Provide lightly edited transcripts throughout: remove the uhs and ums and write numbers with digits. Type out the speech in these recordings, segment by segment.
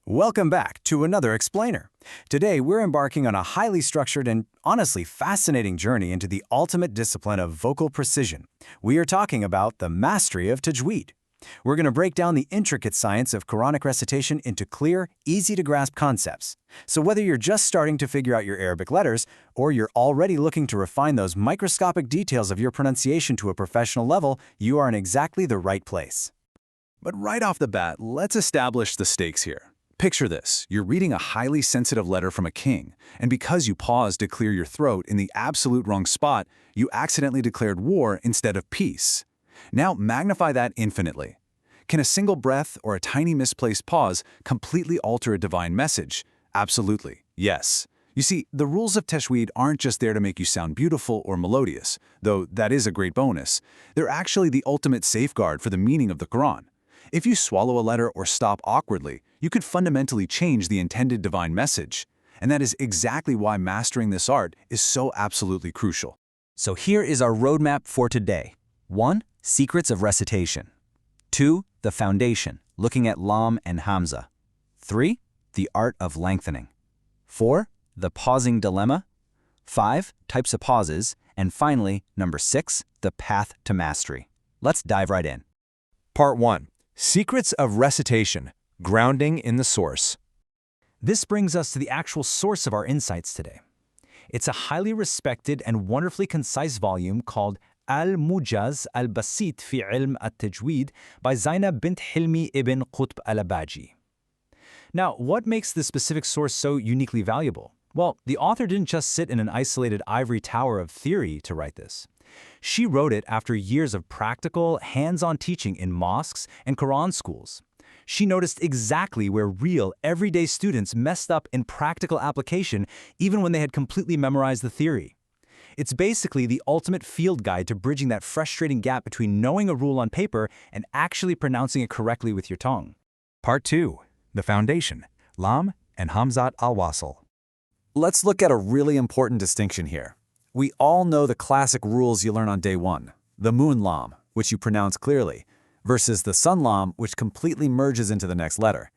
Welcome back to another explainer. Today, we're embarking on a highly structured and honestly fascinating journey into the ultimate discipline of vocal precision. We are talking about the mastery of Tajweed. We're going to break down the intricate science of Quranic recitation into clear, easy-to-grasp concepts. So whether you're just starting to figure out your Arabic letters, or you're already looking to refine those microscopic details of your pronunciation to a professional level, you are in exactly the right place. But right off the bat, let's establish the stakes here. Picture this, you're reading a highly sensitive letter from a king, and because you paused to clear your throat in the absolute wrong spot, you accidentally declared war instead of peace. Now magnify that infinitely. Can a single breath or a tiny misplaced pause completely alter a divine message? Absolutely, yes. You see, the rules of Tajweed aren't just there to make you sound beautiful or melodious, though that is a great bonus. They're actually the ultimate safeguard for the meaning of the Quran. If you swallow a letter or stop awkwardly, you could fundamentally change the intended divine message. And that is exactly why mastering this art is so absolutely crucial. So here is our roadmap for today. 1. Secrets of recitation. 2. The foundation, looking at lam and hamza. 3. The art of lengthening. 4. The pausing dilemma. 5. Types of pauses. And finally, number 6, the path to mastery. Let's dive right in. Part 1. Secrets of Recitation, Grounding in the Source. This brings us to the actual source of our insights today. It's a highly respected and wonderfully concise volume called Al-Mujaz al-Basit fi Ilm al-Tajweed by Zainab bint Hilmi ibn Qutb al-Abaji. Now, what makes this specific source so uniquely valuable? Well, the author didn't just sit in an isolated ivory tower of theory to write this. She wrote it after years of practical, hands-on teaching in mosques and Quran schools. She noticed exactly where real, everyday students messed up in practical application even when they had completely memorized the theory. It's basically the ultimate field guide to bridging that frustrating gap between knowing a rule on paper and actually pronouncing it correctly with your tongue. Part 2. The Foundation, Lam and Hamzat al-Wasl. Let's look at a really important distinction here. We all know the classic rules you learn on day 1, the moon lam, which you pronounce clearly, versus the sun lam, which completely merges into the next letter.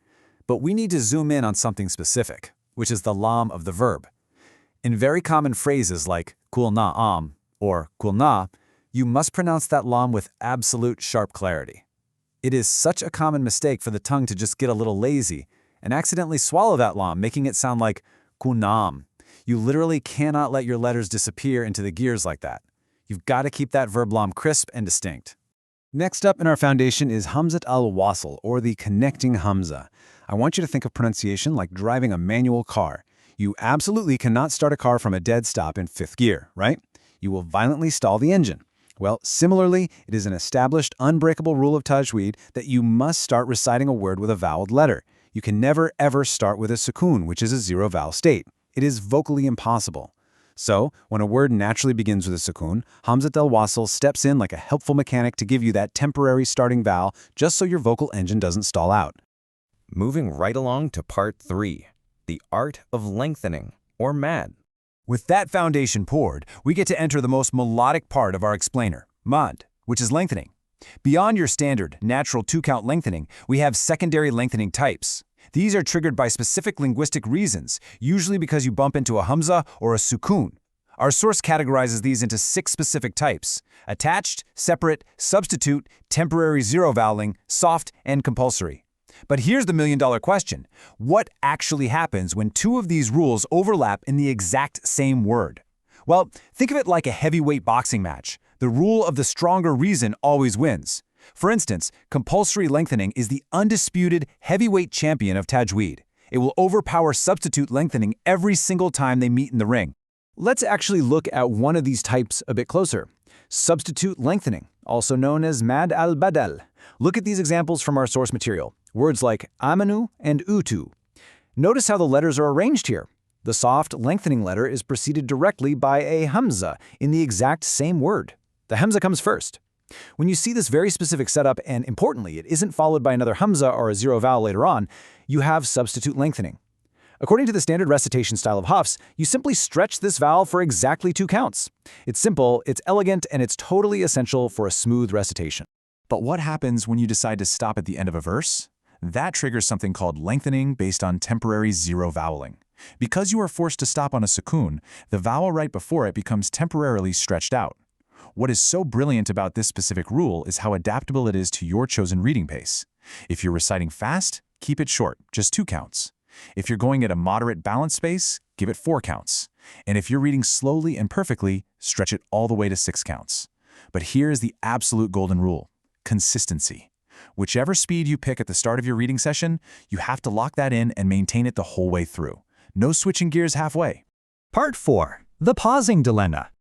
But we need to zoom in on something specific, which is the lam of the verb. In very common phrases like kulna am or kulna, you must pronounce that lam with absolute sharp clarity. It is such a common mistake for the tongue to just get a little lazy and accidentally swallow that lam, making it sound like kunam. You literally cannot let your letters disappear into the gears like that. You've got to keep that verb lam crisp and distinct. Next up in our foundation is Hamzat al-Wasl, or the connecting hamza. I want you to think of pronunciation like driving a manual car. You absolutely cannot start a car from a dead stop in 5th gear, right? You will violently stall the engine. Well, similarly, it is an established, unbreakable rule of Tajweed that you must start reciting a word with a voweled letter. You can never, ever start with a sukun, which is a zero vowel state. It is vocally impossible. So, when a word naturally begins with a sukun, Hamzat al-Wasl steps in like a helpful mechanic to give you that temporary starting vowel just so your vocal engine doesn't stall out. Moving right along to Part 3, the art of lengthening, or mad. With that foundation poured, we get to enter the most melodic part of our explainer, mad, which is lengthening. Beyond your standard, natural 2-count lengthening, we have secondary lengthening types. These are triggered by specific linguistic reasons, usually because you bump into a hamza or a sukun. Our source categorizes these into 6 specific types: attached, separate, substitute, temporary zero voweling, soft, and compulsory. But here's the million-dollar question. What actually happens when 2 of these rules overlap in the exact same word? Well, think of it like a heavyweight boxing match. The rule of the stronger reason always wins. For instance, compulsory lengthening is the undisputed heavyweight champion of Tajweed. It will overpower substitute lengthening every single time they meet in the ring. Let's actually look at one of these types a bit closer. Substitute lengthening, also known as mad al-badal. Look at these examples from our source material. Words like amanu and utu. Notice how the letters are arranged here. The soft lengthening letter is preceded directly by a hamza in the exact same word. The hamza comes first. When you see this very specific setup, and importantly, it isn't followed by another hamza or a zero vowel later on, you have substitute lengthening. According to the standard recitation style of Hafs, you simply stretch this vowel for exactly 2 counts. It's simple, it's elegant, and it's totally essential for a smooth recitation. But what happens when you decide to stop at the end of a verse? That triggers something called lengthening based on temporary zero voweling. Because you are forced to stop on a sukun, the vowel right before it becomes temporarily stretched out. What is so brilliant about this specific rule is how adaptable it is to your chosen reading pace. If you're reciting fast, keep it short, just 2 counts. If you're going at a moderate balance pace, give it 4 counts. And if you're reading slowly and perfectly, stretch it all the way to 6 counts. But here is the absolute golden rule: consistency. Whichever speed you pick at the start of your reading session, you have to lock that in and maintain it the whole way through. No switching gears halfway. Part 4. The pausing dilemma.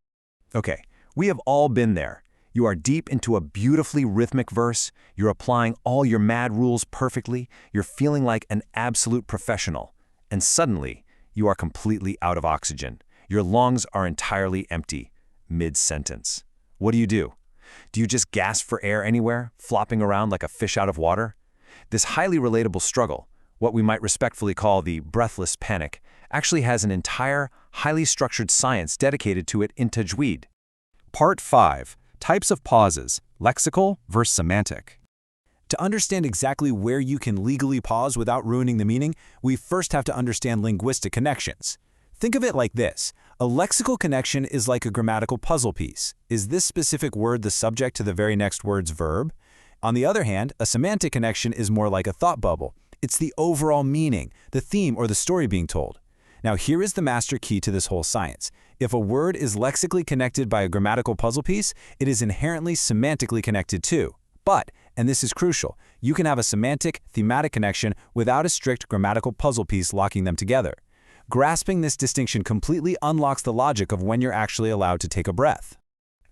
Okay, we have all been there. You are deep into a beautifully rhythmic verse, you're applying all your mad rules perfectly, you're feeling like an absolute professional, and suddenly, you are completely out of oxygen. Your lungs are entirely empty, mid-sentence. What do? Do you just gasp for air anywhere, flopping around like a fish out of water? This highly relatable struggle, what we might respectfully call the breathless panic, actually has an entire, highly structured science dedicated to it in Tajweed. Part 5. Types of pauses, lexical versus semantic. To understand exactly where you can legally pause without ruining the meaning, we first have to understand linguistic connections. Think of it like this. A lexical connection is like a grammatical puzzle piece. Is this specific word the subject to the very next word's verb? On the other hand, a semantic connection is more like a thought bubble. It's the overall meaning, the theme, or the story being told. Now here is the master key to this whole science. If a word is lexically connected by a grammatical puzzle piece, it is inherently semantically connected too. But, and this is crucial, you can have a semantic, thematic connection without a strict grammatical puzzle piece locking them together. Grasping this distinction completely unlocks the logic of when you're actually allowed to take a breath.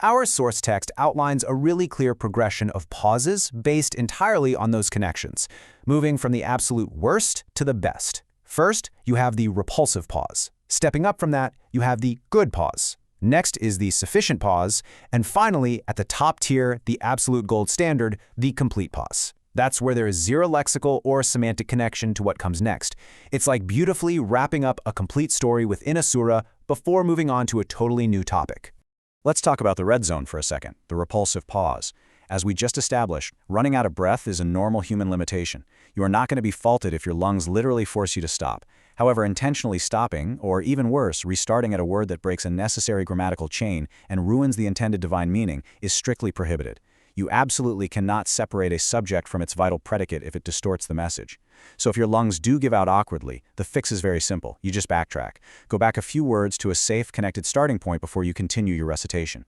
Our source text outlines a really clear progression of pauses based entirely on those connections, moving from the absolute worst to the best. First, you have the repulsive pause. Stepping up from that, you have the good pause. Next is the sufficient pause, and finally, at the top tier, the absolute gold standard, the complete pause. That's where there is zero lexical or semantic connection to what comes next. It's like beautifully wrapping up a complete story within a surah before moving on to a totally new topic. Let's talk about the red zone for a second, the repulsive pause. As we just established, running out of breath is a normal human limitation. You are not going to be faulted if your lungs literally force you to stop. However, intentionally stopping, or even worse, restarting at a word that breaks a necessary grammatical chain and ruins the intended divine meaning, is strictly prohibited. You absolutely cannot separate a subject from its vital predicate if it distorts the message. So if your lungs do give out awkwardly, the fix is very simple. You just backtrack. Go back a few words to a safe, connected starting point before you continue your recitation.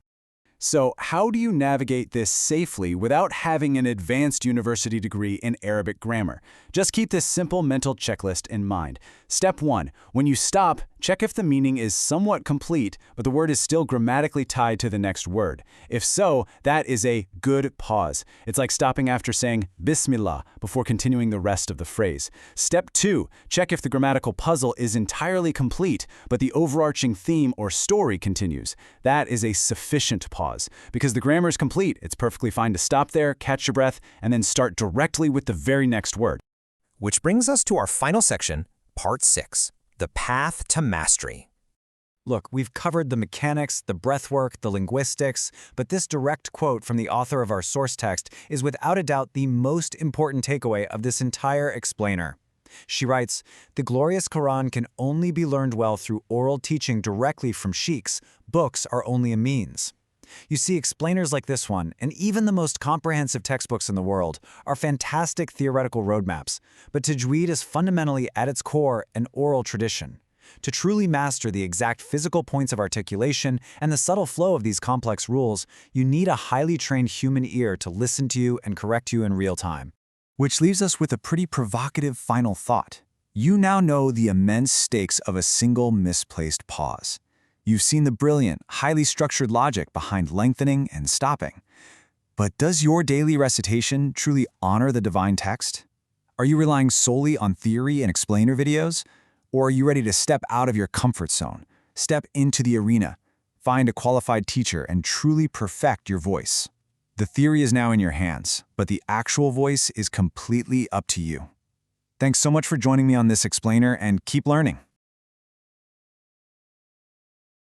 So how do you navigate this safely without having an advanced university degree in Arabic grammar? Just keep this simple mental checklist in mind. Step 1. When you stop, check if the meaning is somewhat complete, but the word is still grammatically tied to the next word. If so, that is a good pause. It's like stopping after saying Bismillah before continuing the rest of the phrase. Step 2. Check if the grammatical puzzle is entirely complete, but the overarching theme or story continues. That is a sufficient pause. Because the grammar is complete, it's perfectly fine to stop there, catch your breath, and then start directly with the very next word. Which brings us to our final section, Part 6, the path to mastery. Look, we've covered the mechanics, the breathwork, the linguistics, but this direct quote from the author of our source text is without a doubt the most important takeaway of this entire explainer. She writes, "The glorious Quran can only be learned well through oral teaching directly from sheikhs. Books are only a means." You see, explainers like this one, and even the most comprehensive textbooks in the world, are fantastic theoretical roadmaps, but Tajweed is fundamentally at its core an oral tradition. To truly master the exact physical points of articulation and the subtle flow of these complex rules, you need a highly trained human ear to listen to you and correct you in real time. Which leaves us with a pretty provocative final thought. You now know the immense stakes of a single misplaced pause. You've seen the brilliant, highly structured logic behind lengthening and stopping. But does your daily recitation truly honor the divine text? Are you relying solely on theory and explainer videos? Or are you ready to step out of your comfort zone, step into the arena, find a qualified teacher, and truly perfect your voice? The theory is now in your hands, but the actual voice is completely up to you. Thanks so much for joining me on this explainer, and keep learning.